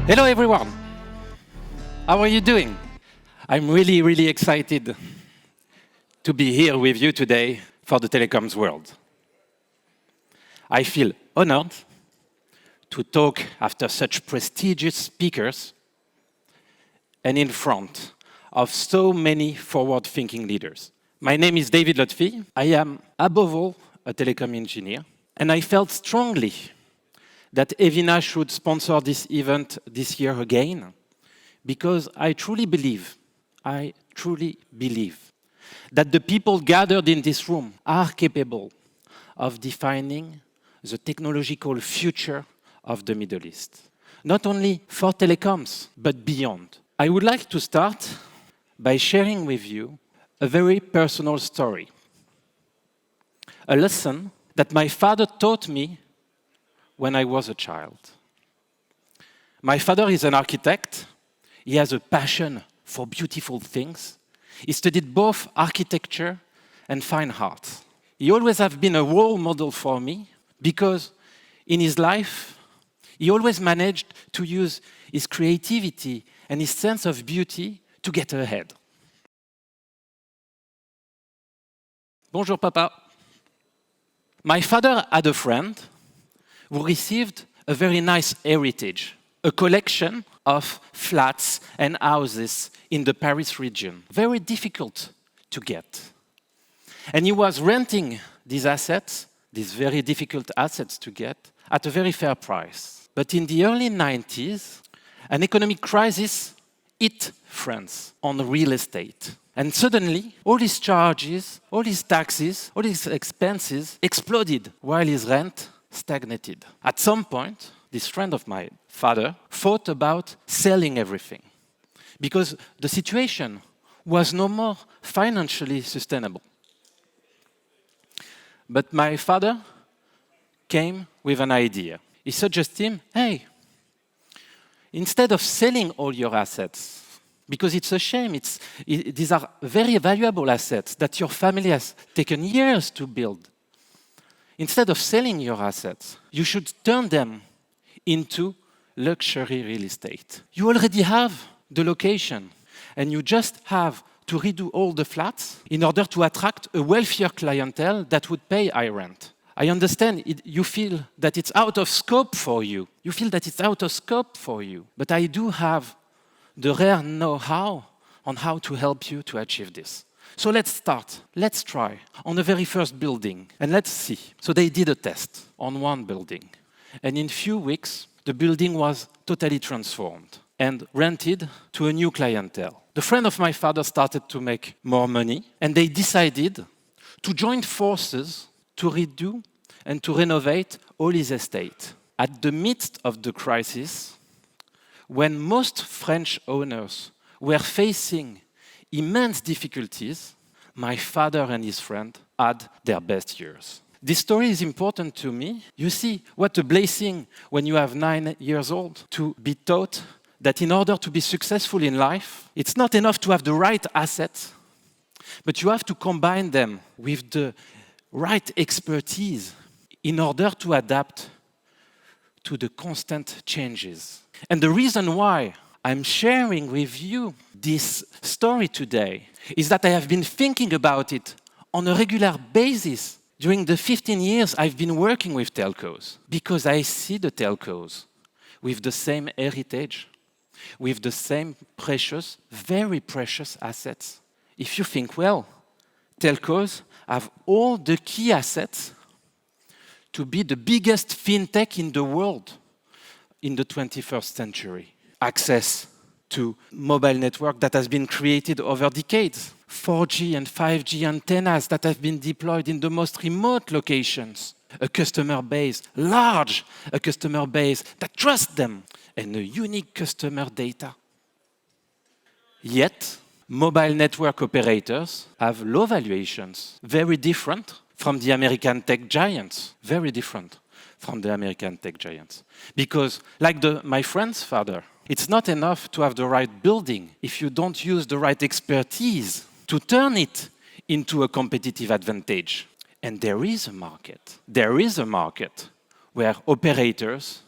Hello everyone. How are you doing? I'm really excited to be here with you today for the Telecoms world. I feel honored to talk after such prestigious speakers and in front of so many forward-thinking leaders. My name is David Lotfi. I am, above all, a telecom engineer, and I felt strongly that Evina should sponsor this event this year again, because I truly believe that the people gathered in this room are capable of defining the technological future of the Middle East, not only for telecoms, but beyond. I would like to start by sharing with you a very personal story, a lesson that my father taught me when I was a child. My father is an architect. He has a passion for beautiful things. He studied both architecture and fine art. He always has been a role model for me because in his life, he always managed to use his creativity and his sense of beauty to get ahead. Bonjour, Papa. My father had a friend who received a very nice heritage, a collection of flats and houses in the Paris region, very difficult to get. And he was renting these assets, these very difficult assets to get, at a very fair price. But in the early 90s, an economic crisis hit France on real estate. And suddenly, all his charges, all his taxes, all his expenses exploded while his rent stagnated. At some point, this friend of my father thought about selling everything because the situation was no more financially sustainable. But my father came with an idea. He suggested him, hey, instead of selling all your assets, because it's a shame, these are very valuable assets that your family has taken years to build. Instead of selling your assets, you should turn them into luxury real estate. You already have the location, and you just have to redo all the flats in order to attract a wealthier clientele that would pay high rent. I understand you feel that it's out of scope for you. You feel that it's out of scope for you. But I do have the rare know-how on how to help you to achieve this. So let's start. Let's try on the very first building and let's see. So they did a test on one building. And in a few weeks, the building was totally transformed and rented to a new clientele. The friend of my father started to make more money and they decided to join forces to redo and to renovate all his estate. At the midst of the crisis, when most French owners were facing immense difficulties, my father and his friend had their best years. This story is important to me. You see what a blessing when you have 9 years old to be taught that in order to be successful in life, it's not enough to have the right assets, but you have to combine them with the right expertise in order to adapt to the constant changes. And the reason why I'm sharing with you this story today is that I have been thinking about it on a regular basis during the 15 years I've been working with telcos, because I see the telcos with the same heritage, with the same precious, very precious assets. If you think well, telcos have all the key assets to be the biggest fintech in the world in the 21st century. Access to mobile network that has been created over decades, 4G and 5G antennas that have been deployed in the most remote locations, a customer base, large, a customer base that trusts them, and a unique customer data. Yet, mobile network operators have low valuations, very different from the American tech giants, very different from the American tech giants. Because, like my friend's father, it's not enough to have the right building if you don't use the right expertise to turn it into a competitive advantage. And there is a market. There is a market where operators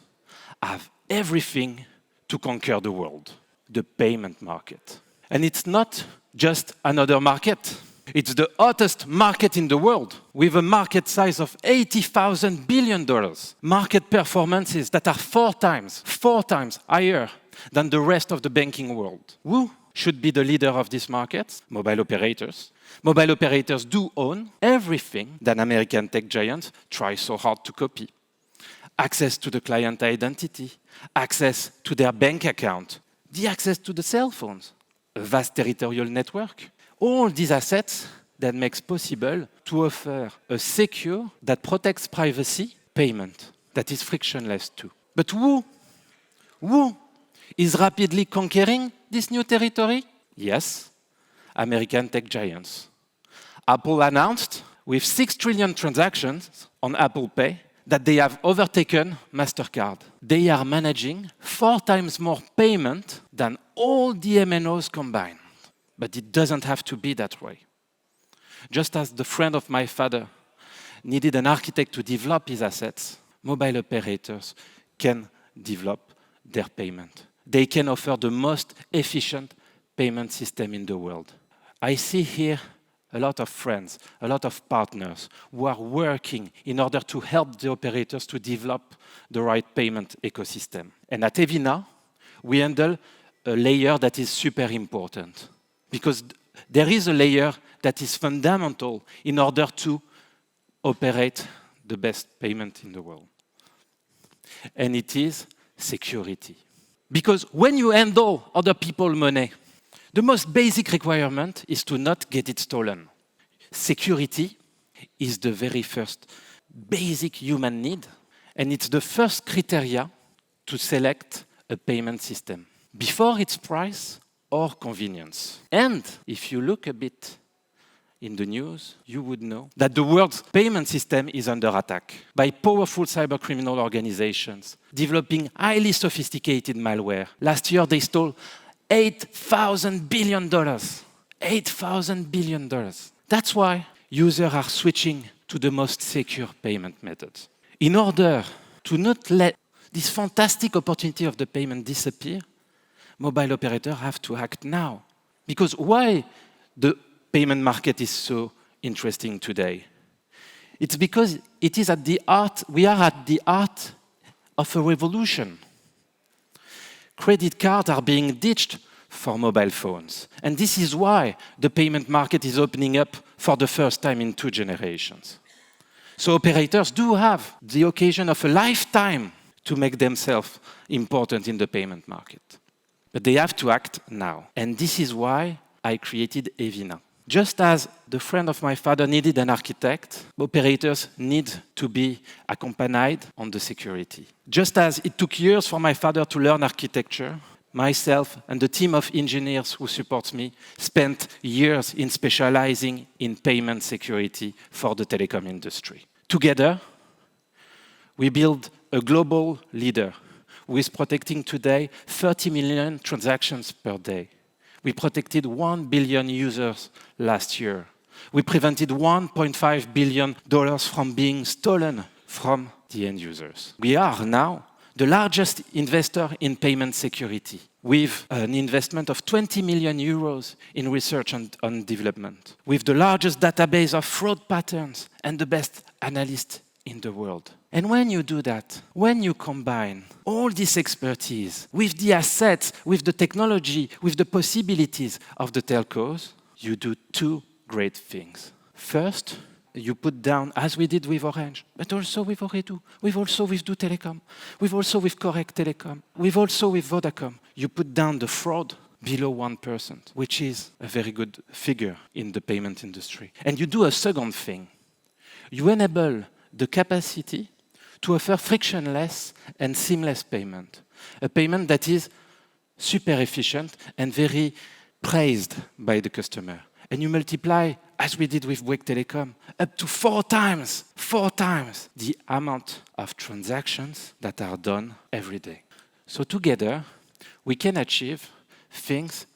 have everything to conquer the world, the payment market. And it's not just another market. It's the hottest market in the world, with a market size of $80,000 billion. Market performances that are four times higher than the rest of the banking world. Who should be the leader of this market? Mobile operators. Mobile operators do own everything that American tech giants try so hard to copy. Access to the client identity, access to their bank account, the access to the cell phones, a vast territorial network. All these assets that makes possible to offer a secure, that protects privacy, payment that is frictionless too. But who is rapidly conquering this new territory? Yes, American tech giants. Apple announced with 6 trillion transactions on Apple Pay that they have overtaken MasterCard. They are managing 4 times more payment than all the MNOs combined. But it doesn't have to be that way. Just as the friend of my father needed an architect to develop his assets, mobile operators can develop their payment. They can offer the most efficient payment system in the world. I see here a lot of friends, a lot of partners who are working in order to help the operators to develop the right payment ecosystem. And at Evina, we handle a layer that is super important, because there is a layer that is fundamental in order to operate the best payment in the world. And it is security. Because when you handle other people's money, the most basic requirement is to not get it stolen. Security is the very first basic human need, and it's the first criteria to select a payment system, before its price or convenience. And if you look a bit in the news, you would know that the world's payment system is under attack by powerful cybercriminal organizations developing highly sophisticated malware. Last year, they stole $8,000 billion. $8,000 billion. That's why users are switching to the most secure payment methods. In order to not let this fantastic opportunity of the payment disappear, mobile operators have to act now. Because why the payment market is so interesting today? It's because it is at the heart, we are at the heart of a revolution. Credit cards are being ditched for mobile phones. And this is why the payment market is opening up for the first time in 2 generations. So operators do have the occasion of a lifetime to make themselves important in the payment market. But they have to act now. And this is why I created Evina. Just as the friend of my father needed an architect, operators need to be accompanied on the security. Just as it took years for my father to learn architecture, myself and the team of engineers who supports me spent years in specializing in payment security for the telecom industry. Together, we build a global leader who is protecting today 30 million transactions per day. We protected 1 billion users last year. We prevented $1.5 billion from being stolen from the end users. We are now the largest investor in payment security, with an investment of 20 million euros in research and development, with the largest database of fraud patterns and the best analysts in the world. And when you do that, when you combine all this expertise with the assets, with the technology, with the possibilities of the telcos, you do 2 great things. First, you put down, as we did with Orange, but also with Ooredoo, we've also with Do Telecom, we've also with Correct Telecom, we've also with Vodacom. You put down the fraud below 1%, which is a very good figure in the payment industry. And you do a second thing. You enable the capacity to offer frictionless and seamless payment, a payment that is super efficient and very praised by the customer. And you multiply, as we did with Bouygues Telecom, up to 4 times the amount of transactions that are done every day. So together, we can achieve things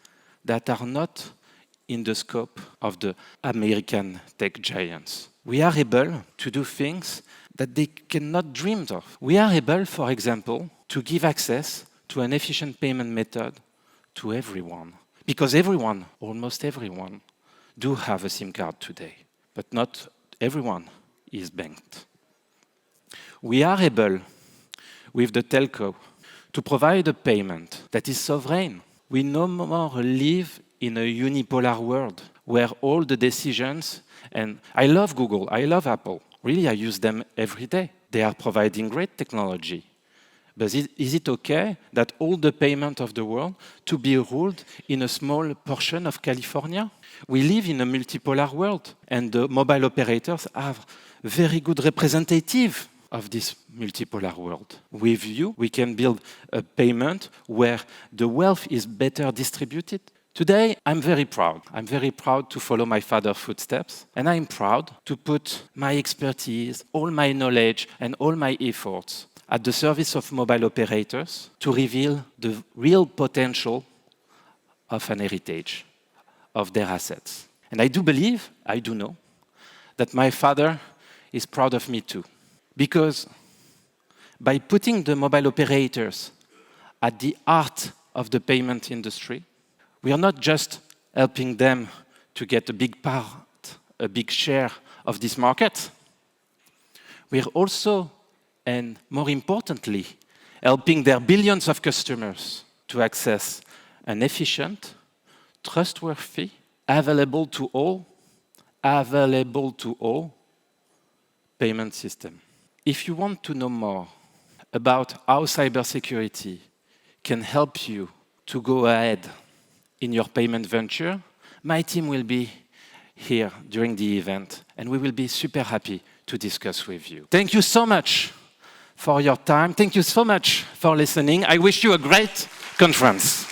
that are not in the scope of the American tech giants. We are able to do things that they cannot dream of. We are able, for example, to give access to an efficient payment method to everyone. Because everyone, almost everyone, do have a SIM card today, but not everyone is banked. We are able, with the telco, to provide a payment that is sovereign. We no more live in a unipolar world where all the decisions, and I love Google, I love Apple, really I use them every day. They are providing great technology. But is it okay that all the payment of the world to be ruled in a small portion of California? We live in a multipolar world, and the mobile operators are very good representative of this multipolar world. With you, we can build a payment where the wealth is better distributed. Today, I'm very proud. I'm very proud to follow my father's footsteps, and I'm proud to put my expertise, all my knowledge, and all my efforts at the service of mobile operators to reveal the real potential of an heritage, of their assets. And I do believe, I do know, that my father is proud of me too. Because by putting the mobile operators at the heart of the payment industry, we are not just helping them to get a big part, a big share of this market. We are also, and more importantly, helping their billions of customers to access an efficient, trustworthy, available to all payment system. If you want to know more about how cybersecurity can help you to go ahead in your payment venture, my team will be here during the event, and we will be super happy to discuss with you. Thank you so much for your time. Thank you so much for listening. I wish you a great conference.